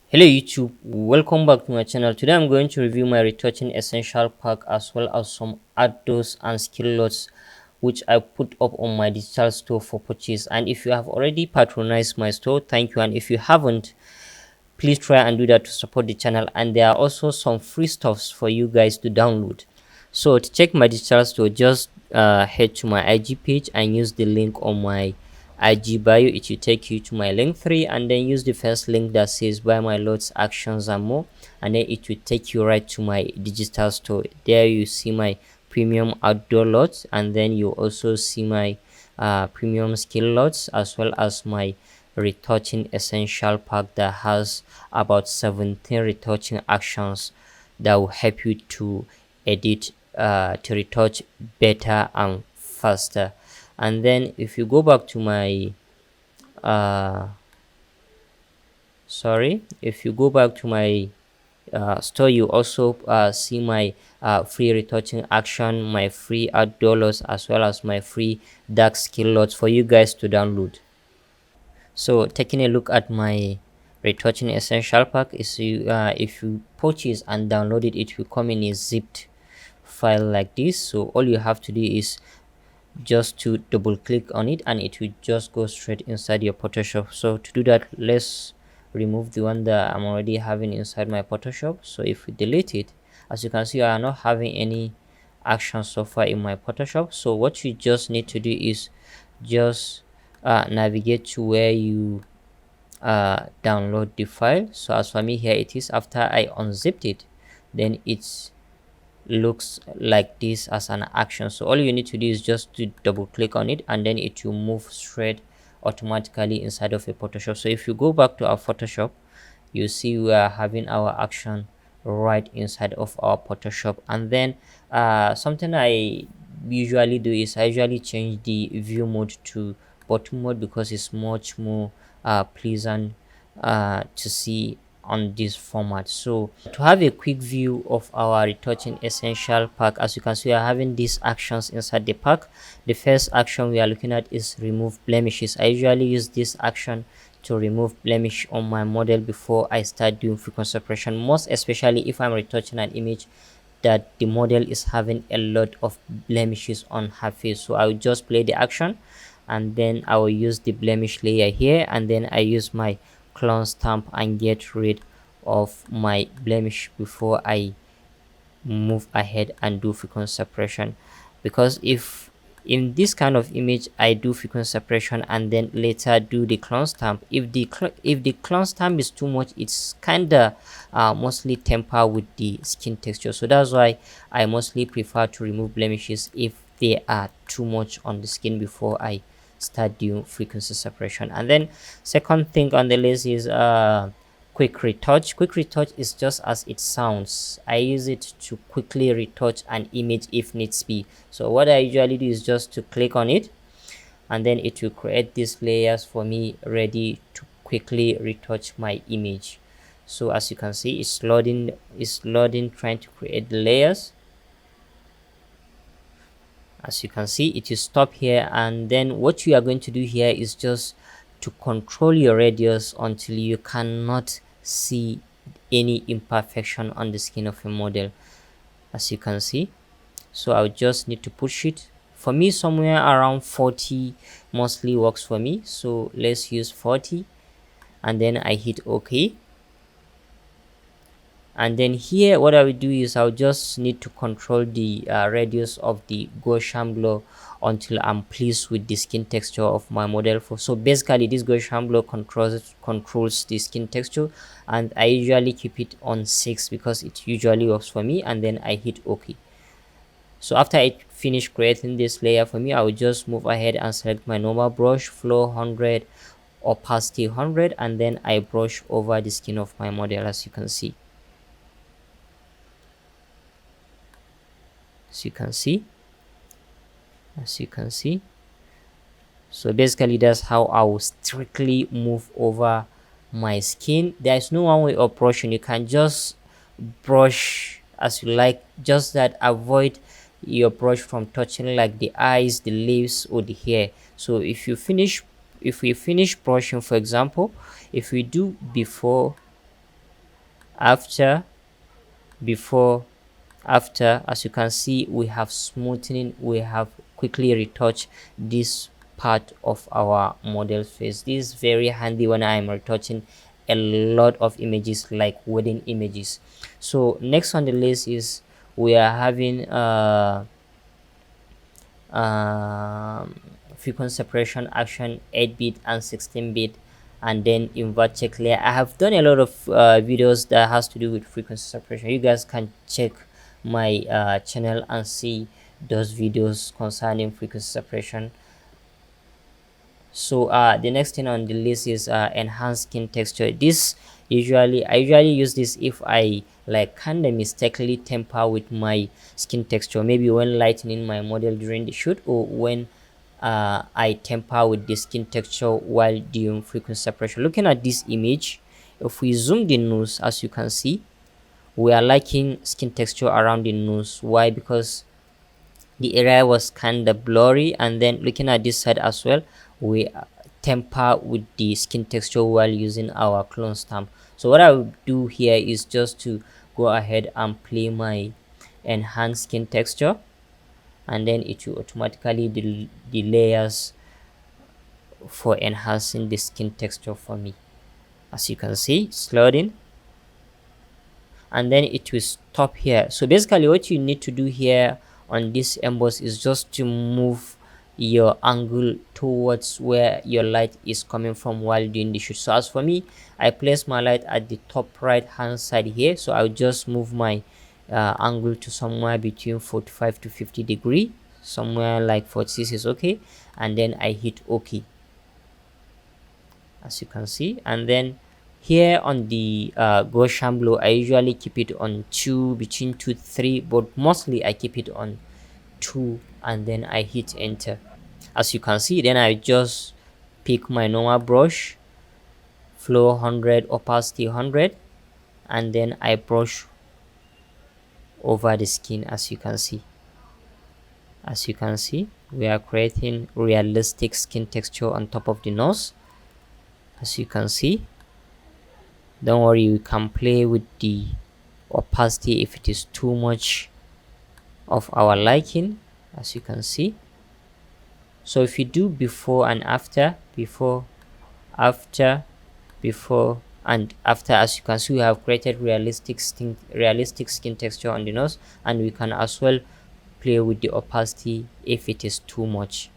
Hello YouTube, welcome back to my channel. Today I'm going to review my retouching essential pack as well as some add-ons and skill lots which I put up on my digital store for purchase. And if you have already patronized my store, thank you. And if you haven't, please try and do that to support the channel. And there are also some free stuffs for you guys to download. So to check my digital store, just head to my IG page and use the link on my IG bio. It will take you to my link 3, and then use the first link that says buy my lots, actions and more, and then it will take you right to my digital store. There you see my premium outdoor lots, and then you also see my premium skill lots as well as my retouching essential pack that has about 17 retouching actions that will help you to edit to retouch better and faster. And then if you go back to my uh if you go back to my store, you also see my free retouching action, my free outdoor lots as well as my free dark skill lots for you guys to download. So taking a look at my retouching essential pack is if you purchase and download it, it will come in a zipped file like this. So all you have to do is just to double click on it and it will just go straight inside your Photoshop. So to do that, let's remove the one that I'm already having inside my Photoshop. So if we delete it, as you can see, I am not having any action so far in my Photoshop. So what you just need to do is just navigate to where you download the file. So as for me, here it is. After I unzipped it, then it's looks like this as an action. So all you need to do is just to double click on it and then it will move straight automatically inside of a Photoshop. So if you go back to our Photoshop, you see we are having our action right inside of our Photoshop. And then something I usually do is I usually change the view mode to bottom mode because it's much more pleasant to see on this format. So to have a quick view of our retouching essential pack, as you can see, we are having these actions inside the pack. The first action we are looking at is remove blemishes. I usually use this action to remove blemish on my model before I start doing frequency separation, most especially if I'm retouching an image that the model is having a lot of blemishes on her face. So I will just play the action and then I will use the blemish layer here, and then I use my clone stamp and get rid of my blemish before I move ahead and do frequency separation. Because if in this kind of image I do frequency separation and then later do the clone stamp, if the clone stamp is too much, it's kind of mostly temper with the skin texture. So that's why I mostly prefer to remove blemishes if they are too much on the skin before I start doing frequency separation. And then second thing on the list is quick retouch. Quick retouch is just as it sounds. I use it to quickly retouch an image if needs be. So what I usually do is just to click on it and then it will create these layers for me ready to quickly retouch my image. So as you can see, it's loading trying to create the layers. As you can see, it is stop here, and then what you are going to do here is just to control your radius until you cannot see any imperfection on the skin of a model, as you can see. So I just need to push it. For me, somewhere around 40 mostly works for me, so let's use 40 and then I hit OK. And then here what I will do is I'll just need to control the radius of the Gaussian blur until I'm pleased with the skin texture of my model. So basically this Gaussian blur controls the skin texture, and I usually keep it on 6 because it usually works for me, and then I hit OK. So after I finish creating this layer for me, I will just move ahead and select my normal brush, flow 100, opacity 100, and then I brush over the skin of my model. As you can see, as you can see, so basically that's how I will strictly move over my skin. There's no one way of brushing. You can just brush as you like, just that avoid your brush from touching like the eyes, the lips or the hair. So if we finish brushing, for example, if we do before after, before, after. As you can see, we have smoothing, we have quickly retouch this part of our model face. This is very handy when I am retouching a lot of images like wedding images. So next on the list is we are having um, frequency separation action 8-bit and 16-bit, and then invert check layer. I have done a lot of videos that has to do with frequency separation. You guys can check my channel and see those videos concerning frequency separation. So the next thing on the list is enhanced skin texture. This I usually use this if I like kind of mistakenly temper with my skin texture, maybe when lightening my model during the shoot, or when I temper with the skin texture while doing frequency separation. Looking at this image, if we zoom the nose, as you can see, we are liking skin texture around the nose. Why? Because the area was kind of blurry, and then looking at this side as well, we temper with the skin texture while using our clone stamp. So what I will do here is just to go ahead and play my enhanced skin texture, and then it will automatically the layers for enhancing the skin texture for me. As you can see, it's loading, and then it will stop here. So basically what you need to do here on this emboss is just to move your angle towards where your light is coming from while doing the shoot. So as for me, I place my light at the top right hand side here, so I'll just move my angle to somewhere between 45 to 50 degree, somewhere like 46 is okay, and then I hit OK, as you can see. And then here on the Gaussian blue, I usually keep it on 2, between 2 to 3, but mostly I keep it on 2, and then I hit enter. As you can see, then I just pick my normal brush, flow 100, opacity 100, and then I brush over the skin. As you can see, we are creating realistic skin texture on top of the nose. As you can see, don't worry, we can play with the opacity if it is too much of our liking, as you can see. So if you do before and after, after, before and after, as you can see, we have created realistic skin texture on the nose, and we can as well play with the opacity if it is too much.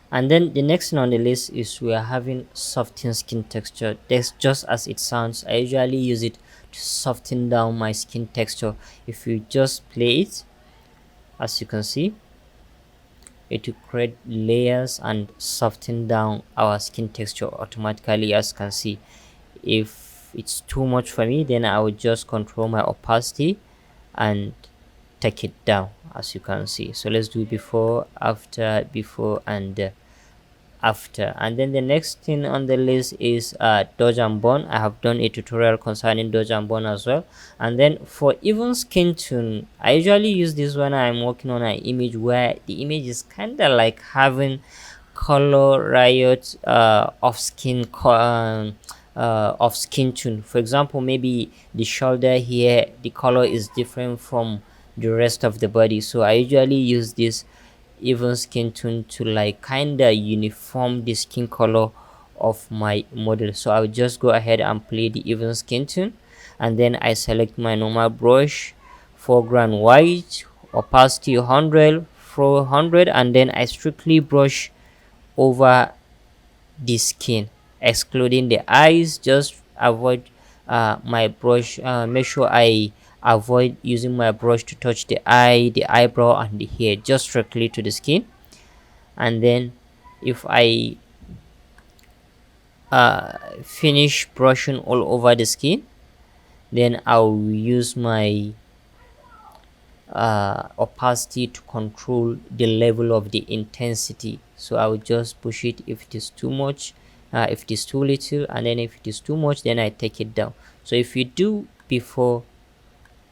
And then the next thing on the list is we are having soften skin texture. That's just as it sounds. I usually use it to soften down my skin texture. If you just play it, as you can see, it will create layers and soften down our skin texture automatically. As you can see, if it's too much for me, then I will just control my opacity and take it down, as you can see. So let's do before, after, before, and after. And then the next thing on the list is dodge and burn. I have done a tutorial concerning dodge and burn as well. And then for even skin tone, I usually use this when I'm working on an image where the image is kind of like having color riot of skin of skin tone. For example, maybe the shoulder here, the color is different from the rest of the body, so I usually use this even skin tone to like kind of uniform the skin color of my model. So I'll just go ahead and play the even skin tone, and then I select my normal brush, foreground white, opacity 100, flow 100, and then I strictly brush over the skin, excluding the eyes. Just avoid my brush, make sure I avoid using my brush to touch the eye, the eyebrow, and the hair, just strictly to the skin. And then if I finish brushing all over the skin, then I'll use my opacity to control the level of the intensity. So I will just push it if it is too much, if it is too little, and then if it is too much, then I take it down. So if you do before,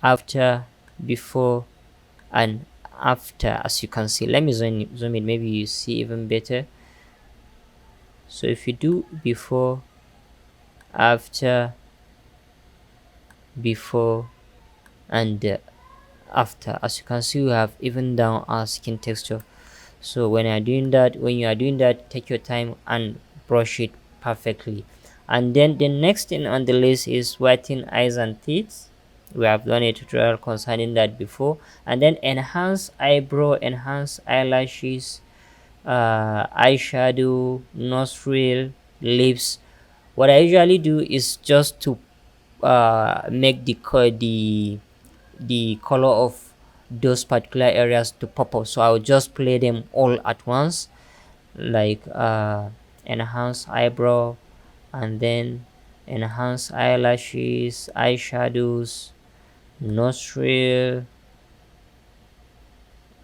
after, before, and after, as you can see, let me zoom in, maybe you see even better. So if you do before, after, before, and after. As you can see, we have even down our skin texture. So when you are doing that, take your time and brush it perfectly. And then the next thing on the list is whiten eyes and teeth. We have done a tutorial concerning that before. And then enhance eyebrow, enhance eyelashes, eyeshadow, nostril, lips. What I usually do is just to make the color of those particular areas to pop up. So I'll just play them all at once, like enhance eyebrow, and then enhance eyelashes, eyeshadows, nostril,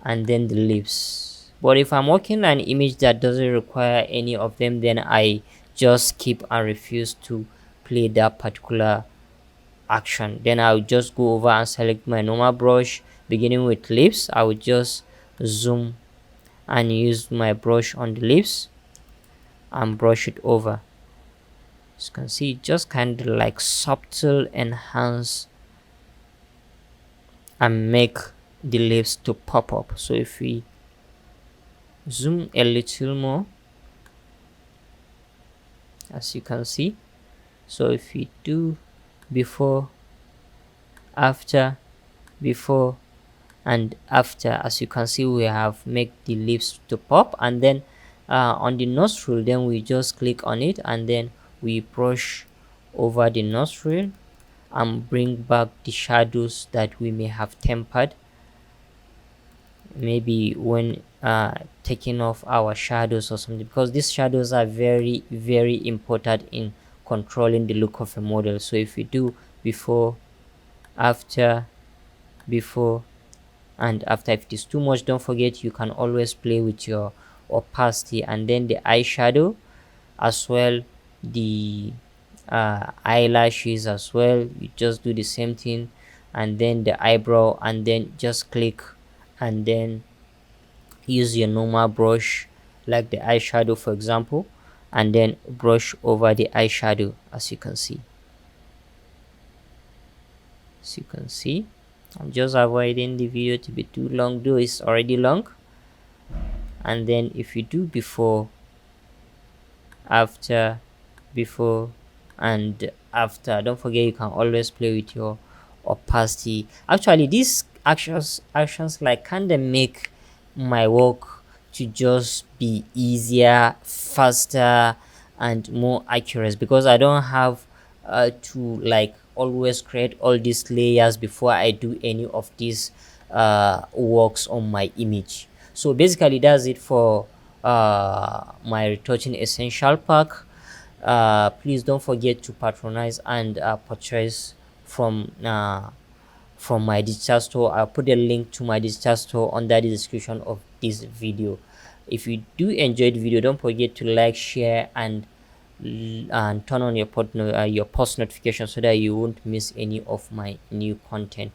and then the lips. But if I'm working an image that doesn't require any of them, then I just skip and refuse to play that particular action. Then I'll just go over and select my normal brush. Beginning with lips, I will just zoom and use my brush on the lips and brush it over. As you can see, just kind of like subtle enhance and make the lips to pop up. So if we zoom a little more, as you can see, so if we do before, after, before, and after, as you can see, we have make the lips to pop. And then on the nostril, then we just click on it and then we brush over the nostril and bring back the shadows that we may have tempered, maybe when taking off our shadows or something, because these shadows are very very important in controlling the look of a model. So if we do before, after, before, and after, if it is too much, don't forget you can always play with your opacity. And then the eyeshadow as well, the eyelashes as well, you just do the same thing. And then the eyebrow, and then just click and then use your normal brush like the eyeshadow for example, and then brush over the eyeshadow. As you can see, I'm just avoiding the video to be too long, though it's already long. And then if you do before, after, before, and after, don't forget you can always play with your opacity. Actually, these actions like kind of make my work to just be easier, faster, and more accurate, because I don't have to like always create all these layers before I do any of these works on my image. So basically that's it for my retouching essential pack. Please don't forget to patronize and purchase from my digital store. I'll put a link to my digital store under the description of this video. If you do enjoy the video, don't forget to like, share, and turn on your post notification so that you won't miss any of my new content.